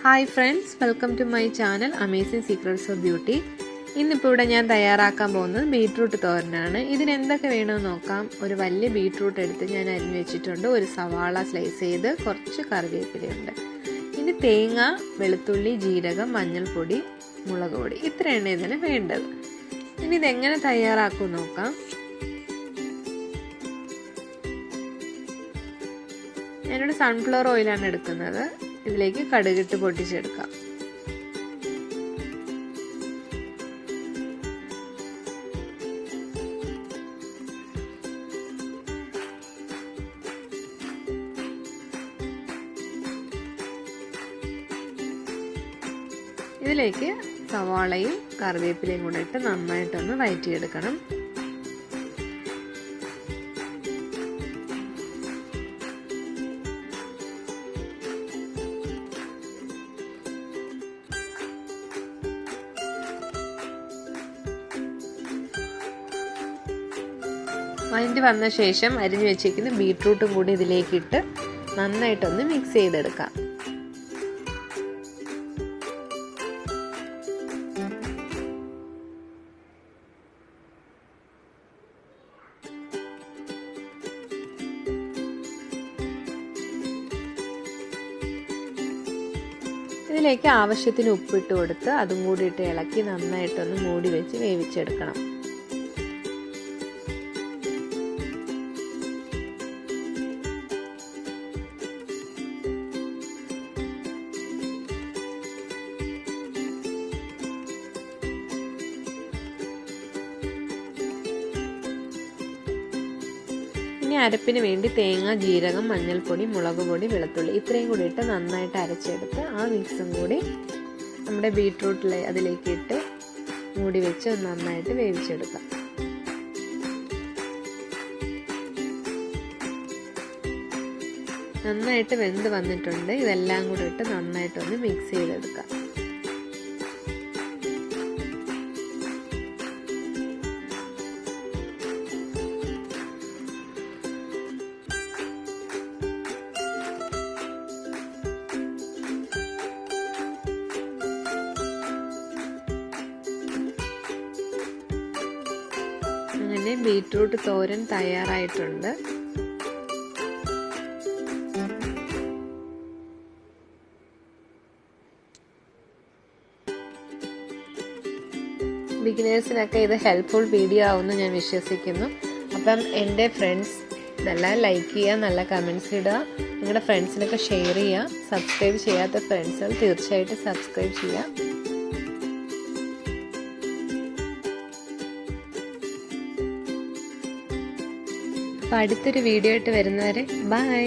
Hi friends, welcome to my channel Amazing Secrets of Beauty. ഇന്നിപ്പോൾ ഇവിടെ ഞാൻ തയ്യാറാക്കാൻ പോകുന്നത് ബീട്രൂട്ട് തോരനാണ്. ഇതിന് എന്തൊക്കെ വേണമെന്ന് നോക്കാം. ഒരു വലിയ ബീട്രൂട്ട് എടുത്ത് ഞാൻ അരിഞ്ഞു വെച്ചിട്ടുണ്ട്. ഒരു സവാള സ്ലൈസ് ചെയ്ത്, കുറച്ച് കറിവേപ്പിലയുണ്ട്. ഇനി തേങ്ങ, വെളുത്തുള്ളി, ജീരകം, മഞ്ഞൾപ്പൊടി, മുളക് പൊടി, ഇത്രയാണ് ഇതിന് വേണ്ടത്. ഇനി ഇതെങ്ങനെ തയ്യാറാക്കും നോക്കാം. ഞാനിവിടെ സൺഫ്ലവർ ഓയിലാണ് എടുക്കുന്നത്. ഇതിലേക്ക് കടുകിട്ട് പൊട്ടിച്ചെടുക്കാം. ഇതിലേക്ക് സവാളയും കറിവേപ്പിലയും കൂടെ ഇട്ട് നന്നായിട്ടൊന്ന് വഴറ്റിയെടുക്കണം. വഴറ്റി വന്ന ശേഷം അരിഞ്ഞു വെച്ചിരിക്കുന്ന ബീട്രൂട്ടും കൂടി ഇതിലേക്കിട്ട് നന്നായിട്ടൊന്ന് മിക്സ് ചെയ്തെടുക്കാം. ഇതിലേക്ക് ആവശ്യത്തിന് ഉപ്പിട്ട് കൊടുത്ത് അതും കൂടി ഇട്ട് ഇളക്കി നന്നായിട്ടൊന്ന് മൂടി വെച്ച് വേവിച്ചെടുക്കണം. ഇനി അരപ്പിന് വേണ്ടി തേങ്ങ, ജീരകം, മഞ്ഞൾപ്പൊടി, മുളക് പൊടി, വെളുത്തുള്ളി ഇത്രയും കൂടി ഇട്ട് നന്നായിട്ട് അരച്ചെടുത്ത് ആ മിക്സും കൂടി നമ്മുടെ ബീട്രൂട്ടിലെ അതിലേക്ക് ഇട്ട് മൂടി വെച്ച് നന്നായിട്ട് വേവിച്ചെടുക്കാം. നന്നായിട്ട് വെന്ത് വന്നിട്ടുണ്ട്. ഇതെല്ലാം കൂടി ഇട്ട് നന്നായിട്ടൊന്ന് മിക്സ് ചെയ്തെടുക്കാം. അങ്ങനെ ബീട്രൂട്ട് തോരൻ തയ്യാറായിട്ടുണ്ട്. ബിഗിനേഴ്സിനൊക്കെ ഇത് ഹെൽപ്ഫുൾ വീഡിയോ ആവുമെന്ന് ഞാൻ വിശ്വസിക്കുന്നു. അപ്പം എൻ്റെ ഫ്രണ്ട്സ് ഇതെല്ലാം ലൈക്ക് ചെയ്യുക, നല്ല കമൻസ് ഇടുക, നിങ്ങളുടെ ഫ്രണ്ട്സിനൊക്കെ ഷെയർ ചെയ്യുക. സബ്സ്ക്രൈബ് ചെയ്യാത്ത ഫ്രണ്ട്സുകൾ തീർച്ചയായിട്ടും സബ്സ്ക്രൈബ് ചെയ്യുക. അപ്പോൾ അടുത്തൊരു വീഡിയോ ആയിട്ട് വരുന്നവരെ ബൈ.